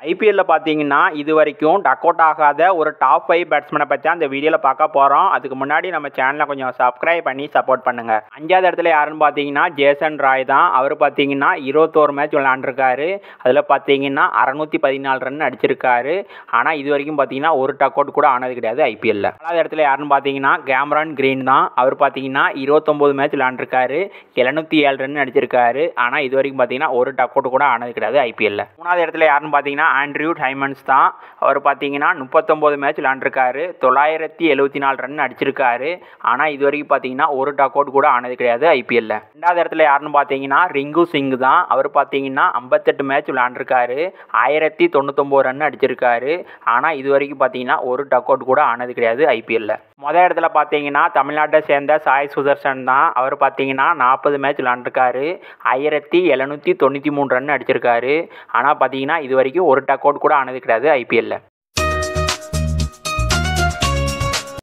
ஐபிஎல்ல பார்த்தீங்கன்னா இது வரைக்கும் டக் அவுட் ஆகாத ஒரு டாப் 5 பேட்ஸ்மேனை பற்றி அந்த வீடியோவில் பார்க்க போகிறோம். அதுக்கு முன்னாடி நம்ம சேனலை கொஞ்சம் சப்ஸ்கிரைப் பண்ணி சப்போர்ட் பண்ணுங்கள். 5வது இடத்துல யாருன்னு பார்த்தீங்கன்னா ஜேசன் ராய் தான். அவர் பார்த்தீங்கன்னா 21 மேட்ச் விளையாண்டுருக்காரு. அதில் பார்த்தீங்கன்னா 614 ரன் அடிச்சிருக்காரு. ஆனால் இது வரைக்கும் பார்த்தீங்கன்னா ஒரு டக் அவுட் கூட ஆனது கிடையாது ஐபிஎல்ல. 4வது இடத்துல யாருன்னு பார்த்தீங்கன்னா கேமரான் கிரீன் தான். அவர் பார்த்தீங்கன்னா 29 மேட்ச் விளையாண்டுருக்காரு. 707 ரன் அடிச்சிருக்காரு. ஆனால் இது வரைக்கும் பார்த்தீங்கன்னா ஒரு டக் அவுட் கூட ஆனது கிடையாது ஐபிஎல்ல. 3வது இடத்துல யாருன்னு பார்த்தீங்கன்னா ஆண்ட்ரியூ டைமண்ட்ஸ் தான். அவர் பார்த்தீங்கன்னா 39 மேட்ச் விளையாண்டுருக்காரு. 974 ரன் அடிச்சிருக்காரு. ஆனால் இது வரைக்கும் பார்த்தீங்கன்னா ஒரு டக் அவுட் கூட ஆனது கிடையாது ஐபிஎல்ல. 2வது இடத்துல யாருன்னு பார்த்தீங்கன்னா ரிங்கு சிங் தான். அவர் பார்த்தீங்கன்னா 58 மேட்ச் விளையாண்டுருக்காரு. 1099 ரன் அடிச்சிருக்காரு. ஆனால் இது வரைக்கும் பார்த்தீங்கன்னா ஒரு டக் அவுட் கூட ஆனது கிடையாது ஐபிஎல்ல. முதல் இடத்துல பார்த்தீங்கன்னா தமிழ்நாட்டை சேர்ந்த சாய் சுதர்சன் தான். அவர் பார்த்தீங்கன்னா 40 மேட்ச் விளையாண்டுருக்காரு. 1793 ரன் அடிச்சிருக்காரு. ஆனால் பார்த்தீங்கன்னா இது வரைக்கும் ஒரு டக் அவுட் கூட ஆனது கிடையாது ஐபிஎல்ல.